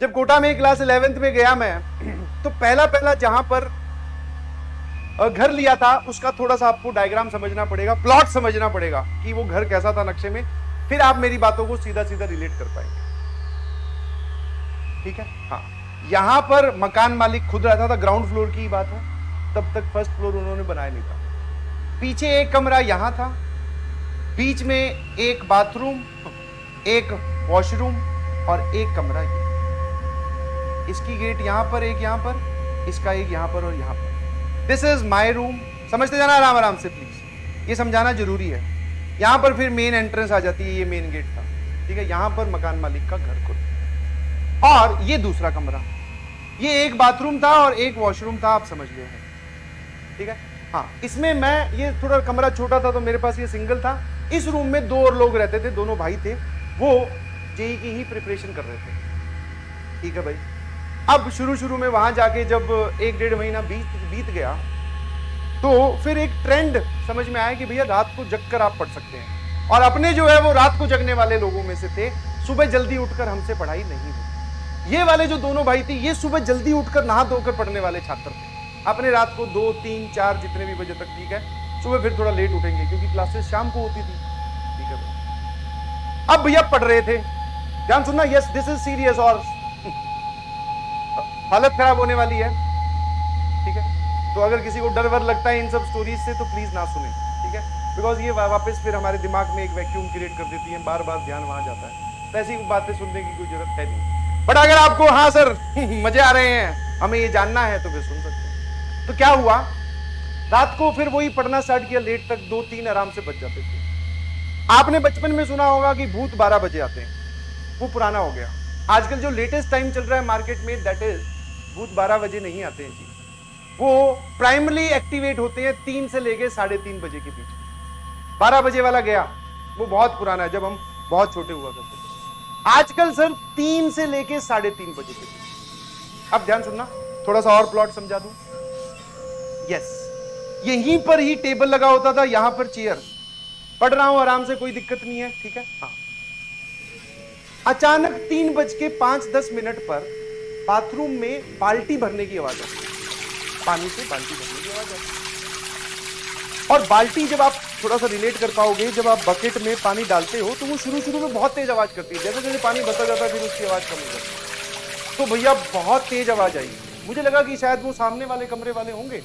जब कोटा में class 11th में गया मैं, तो पहला जहां पर घर लिया था उसका थोड़ा सा आपको डायग्राम समझना पड़ेगा, प्लॉट समझना पड़ेगा कि वो घर कैसा था नक्शे में, फिर आप मेरी बातों को सीधा सीधा रिलेट कर पाएंगे। ठीक है? हाँ, यहां पर मकान मालिक खुद रहता था, ग्राउंड फ्लोर की बात है, तब तक फर्स्ट फ्लोर उन्होंने बनाया नहीं था। पीछे एक कमरा यहां था, बीच में एक बाथरूम, एक वॉशरूम और एक कमरा ये। इसकी गेट यहां पर, एक यहां पर, इसका एक यहां पर और यहां पर। This is my room. समझते जाना आराम आराम से प्लीज, ये समझाना जरूरी है। यहां पर फिर मेन एंट्रेंस आ जाती है, ये मेन गेट था। ठीक है? यहां पर मकान मालिक का घर खुद, और ये दूसरा कमरा, ये एक बाथरूम था और एक वॉशरूम था, आप समझ गए हैं। ठीक है? हाँ, इसमें मैं, ये थोड़ा कमरा छोटा था तो मेरे पास ये सिंगल था। इस रूम में दो और लोग रहते थे, दोनों भाई थे, वो जेई की ही प्रिपरेशन कर रहे थे। ठीक है भाई? अब शुरू में वहां जाके जब 1-1.5 महीना बीत गया, तो फिर एक ट्रेंड समझ में आया कि भैया रात को जग कर आप पढ़ सकते हैं। और अपने जो है वो रात को जगने वाले लोगों में से थे, सुबह जल्दी उठकर हमसे पढ़ाई नहीं हुई। ये वाले जो दोनों भाई थे, ये सुबह जल्दी उठकर नहा धोकर पढ़ने वाले छात्र थे। अपने रात को 2, 3, 4 जितने भी बजे तक, ठीक है, सुबह फिर थोड़ा लेट उठेंगे क्योंकि क्लासेस शाम को होती थी। ठीक है भाई? अब भैया पढ़ रहे थे, ध्यान सुनना, यस दिस इज सीरियस और हालत खराब होने वाली है। ठीक है? तो अगर किसी को डर वर लगता है इन सब स्टोरीज से तो प्लीज ना सुने। ठीक है? बिकॉज ये वापस फिर हमारे दिमाग में एक वैक्यूम क्रिएट कर देती है, बार बार ध्यान वहां जाता है, तो ऐसी बातें सुनने की कोई जरूरत है नहीं। बट अगर आपको हाँ सर मजे आ रहे हैं, हमें ये जानना है, तो फिर सुन सकते हैं। तो क्या हुआ, रात को फिर वही पढ़ना स्टार्ट किया, लेट तक 2-3 आराम से बच जाते थे। आपने बचपन में सुना होगा कि भूत 12 बजे आते हैं, वो पुराना हो गया। आजकल जो लेटेस्ट टाइम चल रहा है मार्केट में, दैट इज भूत 12 बजे नहीं आते हैं जी, वो प्राइमरी एक्टिवेट होते हैं 3 से लेके 3:30 बजे के बीच। 12 बजे वाला गया, वो बहुत पुराना है, जब हम बहुत छोटे हुआ करते थे। आजकल सर 3 से लेके 3:30 बजे के बीच। अब ध्यान सुनना, थोड़ा सा और प्लॉट समझा दूं। यस, यहीं पर ही टेबल लगा होता था, यहां पर चेयर, पढ़ रहा हूं आराम से, कोई दिक्कत नहीं है। ठीक है? हाँ, अचानक 3:05-10 पर बाथरूम में बाल्टी भरने की आवाज आती है, पानी से बाल्टी भरने की आवाज आती है। और बाल्टी, जब आप थोड़ा सा रिलेट कर पाओगे, जब आप बकेट में पानी डालते हो तो वो शुरू में बहुत तेज आवाज करती है, जैसे जैसे पानी भरता जाता है फिर उसकी आवाज कम हो जाती है। तो भैया बहुत तेज आवाज आई, मुझे लगा कि शायद वो सामने वाले कमरे वाले होंगे।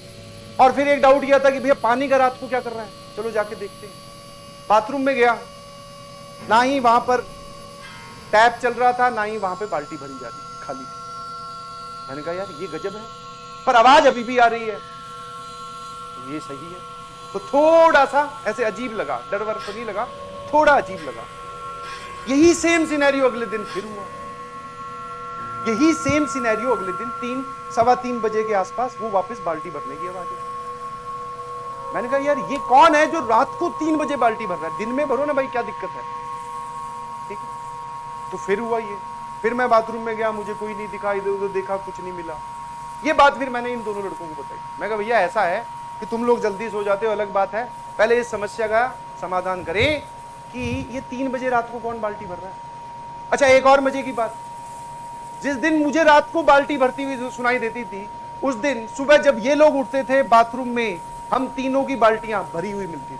और फिर एक डाउट किया था कि भैया पानी का रात को क्या कर रहा है, चलो जाके देखते हैं। बाथरूम में गया, ना ही वहां पर टैप चल रहा था, ना ही वहां पे बाल्टी भरी जा रही, खाली थी। मैंने कहा यार ये गजब है, पर आवाज अभी भी आ रही है, ये सही है। तो थोड़ा सा ऐसे अजीब लगा, डर वर तो नहीं लगा, थोड़ा अजीब लगा। यही सेम सिनेरियो अगले दिन फिर हुआ, यही सेम सिनेरियो अगले दिन 3-3:15 बजे के आसपास, वो वापस बाल्टी भरने की आवाज है। मैंने कहा यार ये कौन है जो रात को 3 बजे बाल्टी भर रहा है, दिन में भरो ना भाई, क्या दिक्कत है। ठीक है? तो फिर हुआ ये, फिर मैं बाथरूम में गया, मुझे कोई नहीं दिखा, इधर उधर देखा, कुछ नहीं मिला। ये बात फिर मैंने इन दोनों लड़कों को बताई। मैं कहा भैया ऐसा है कि तुम लोग जल्दी सो जाते हो, अलग बात है, पहले इस समस्या का समाधान करें कि ये 3 बजे रात को कौन बाल्टी भर रहा है। अच्छा, एक और मजे की बात, जिस दिन मुझे रात को बाल्टी भरती हुई सुनाई देती थी, उस दिन सुबह जब ये लोग उठते थे बाथरूम में, हम तीनों की बाल्टियां भरी हुई मिलती थी।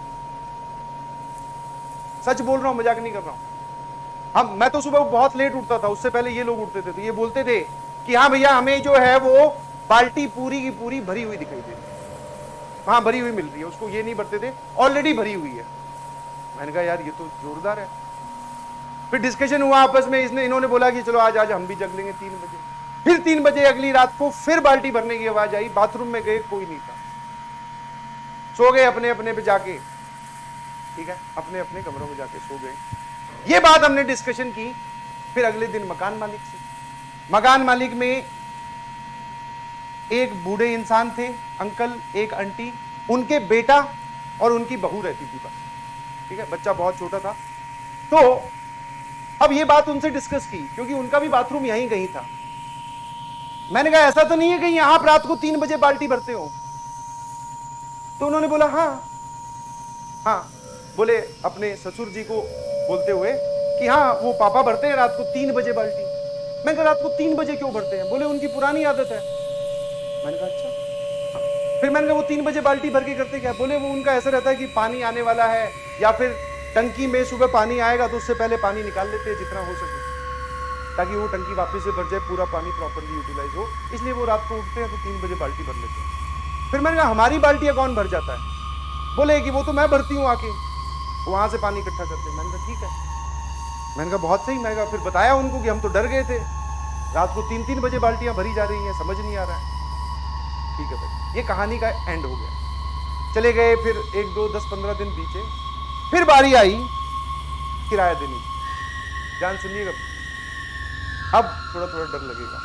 सच बोल रहा हूं, मजाक नहीं कर रहा हूं। मैं तो सुबह बहुत लेट उठता था, उससे पहले ये लोग उठते थे, तो ये बोलते थे कि हाँ भैया हमें जो है वो बाल्टी पूरी की पूरी भरी हुई दिखाई देती है, हाँ भरी हुई मिल रही है, उसको ये नहीं भरते थे, ऑलरेडी भरी हुई है। मैंने कहा यार ये तो जोरदार है। फिर डिस्कशन हुआ आपस में, इन्होंने बोला कि चलो आज हम भी जग लेंगे 3 बजे। फिर 3 बजे अगली रात को फिर बाल्टी भरने की आवाज आई, बाथरूम में गए, कोई नहीं था, सो गए अपने अपने पे जाके। ठीक है? अपने अपने कमरों में जाके सो गए। ये बात हमने डिस्कशन की। फिर अगले दिन मकान मालिक से, मकान मालिक में एक बूढ़े इंसान थे, अंकल, एक आंटी, उनके बेटा और उनकी बहू रहती थी बस। ठीक है? बच्चा बहुत छोटा था। तो अब ये बात उनसे डिस्कस की, क्योंकि उनका भी बाथरूम यहीं कहीं था। मैंने कहा ऐसा तो नहीं है कि आप रात को 3 बजे बाल्टी भरते हो? तो उन्होंने बोला हाँ हाँ, बोले अपने ससुर जी को बोलते हुए कि हाँ वो पापा भरते हैं रात को 3 बजे बाल्टी। मैंने कहा रात को 3 बजे क्यों भरते हैं? बोले उनकी पुरानी आदत है। मैंने कहा अच्छा। फिर मैंने कहा वो 3 बजे बाल्टी भर के करते क्या? बोले वो उनका ऐसा रहता है कि पानी आने वाला है, या फिर टंकी में सुबह पानी आएगा तो उससे पहले पानी निकाल लेते हैं जितना हो सके, ताकि वो टंकी वापस से भर जाए, पूरा पानी प्रॉपर्ली यूटिलाइज हो। इसलिए वो रात को उठते हैं तो 3 बजे बाल्टी भर लेते हैं। फिर मैंने कहा हमारी बाल्टियां कौन भर जाता है? बोले कि वो तो मैं भरती हूँ आके, वहां से पानी इकट्ठा करते हैं। मैंने कहा ठीक है। मैंने कहा बहुत सही। मैंने कहा फिर बताया उनको कि हम तो डर गए थे, रात को 3-3 बजे बाल्टियां भरी जा रही हैं, समझ नहीं आ रहा है। ठीक है भाई, ये कहानी का एंड हो गया। चले गए, फिर 1, 2, 10, 15 दिन बीते, फिर बारी आई किराया देने की। ध्यान सुनिएगा, अब थोड़ा थोड़ा डर लगेगा।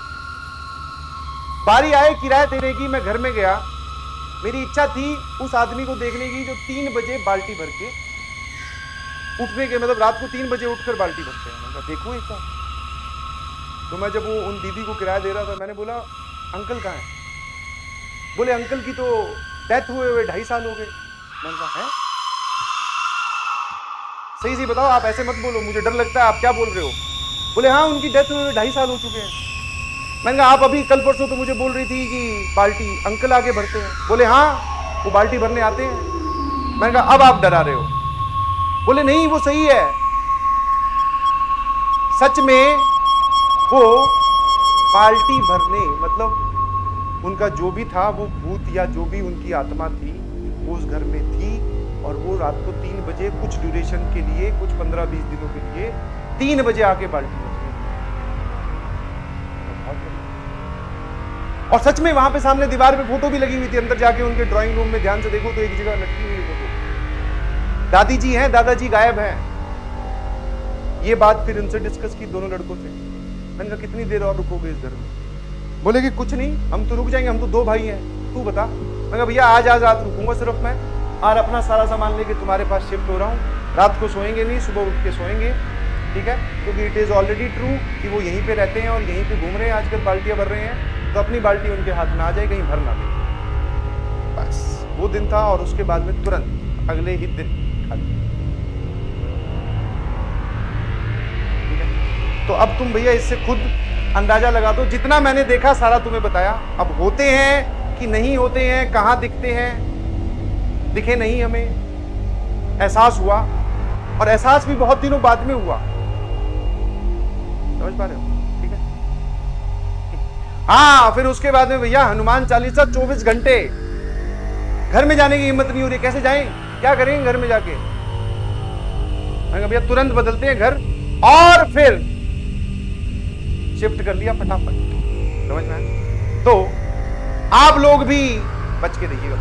बारी आए किराया देने की, मैं घर में गया। मेरी इच्छा थी उस आदमी को देखने की जो 3 बजे बाल्टी भर के उठने के, मतलब रात को 3 बजे उठकर बाल्टी भरते हैं। मैंने कहा देखो एक बार। तो मैं जब वो उन दीदी को किराया दे रहा था, मैंने बोला अंकल कहाँ है? बोले अंकल की तो डेथ हुए हुए 2.5 साल हो गए। मैंने कहा है? सही सही बताओ, आप ऐसे मत बोलो, मुझे डर लगता है, आप क्या बोल रहे हो? बोले हाँ उनकी डेथ हुए हुए 2.5 साल हो चुके हैं। मैंने कहा आप अभी कल परसों तो मुझे बोल रही थी कि बाल्टी अंकल आके भरते हैं। बोले हाँ वो बाल्टी भरने आते हैं। मैंने कहा अब आप डरा रहे हो। बोले नहीं वो सही है, सच में वो बाल्टी भरने, मतलब उनका जो भी था, वो भूत या जो भी उनकी आत्मा थी वो उस घर में थी, और वो रात को 3 बजे कुछ ड्यूरेशन के लिए, कुछ 15-20 दिनों के लिए 3 बजे आके बाल्टी भरते। और सच में वहां पे सामने दीवार पे फोटो भी लगी हुई थी। अंदर जाके उनके ड्राइंग रूम में ध्यान से देखो तो एक जगह लटकी हुई फोटो। दादी जी हैं, दादाजी गायब हैं। ये बात फिर उनसे डिस्कस की दोनों लड़कों से। मैंने कहा कितनी देर और रुकोगे इस घर में? बोले कि कुछ नहीं, हम तो रुक जाएंगे, हम तो 2 भाई हैं, तू बता। मैं कहा भैया आज रात रुकूंगा सिर्फ मैं, और अपना सारा सामान लेके तुम्हारे पास शिफ्ट हो रहा हूँ। रात को सोएंगे नहीं, सुबह उठ के सोएंगे, ठीक है? क्योंकि इट इज ऑलरेडी ट्रू कि वो यहीं पे रहते हैं और यहीं पे घूम रहे हैं, आजकल बाल्टियां भर रहे हैं, तो अपनी बाल्टी उनके हाथ में आ जाए, कहीं भर ना दे। बस वो दिन था, और उसके बाद में तुरंत अगले ही दिन खाली। ठीक है? तो अब तुम भैया इससे खुद अंदाजा लगा दो, जितना मैंने देखा सारा तुम्हें बताया। अब होते हैं कि नहीं होते हैं, कहां दिखते हैं, दिखे नहीं, हमें एहसास हुआ, और एहसास भी बहुत दिनों बाद में हुआ। समझ पा रहे हो? ठीक है? हाँ, फिर उसके बाद में भैया हनुमान चालीसा 24 घंटे। घर में जाने की हिम्मत नहीं हो रही, कैसे जाएं, क्या करेंगे घर में जाके? भैया तुरंत बदलते हैं घर, और फिर शिफ्ट कर लिया फटाफट। समझ में आया? तो आप लोग भी बच के रहिएगा।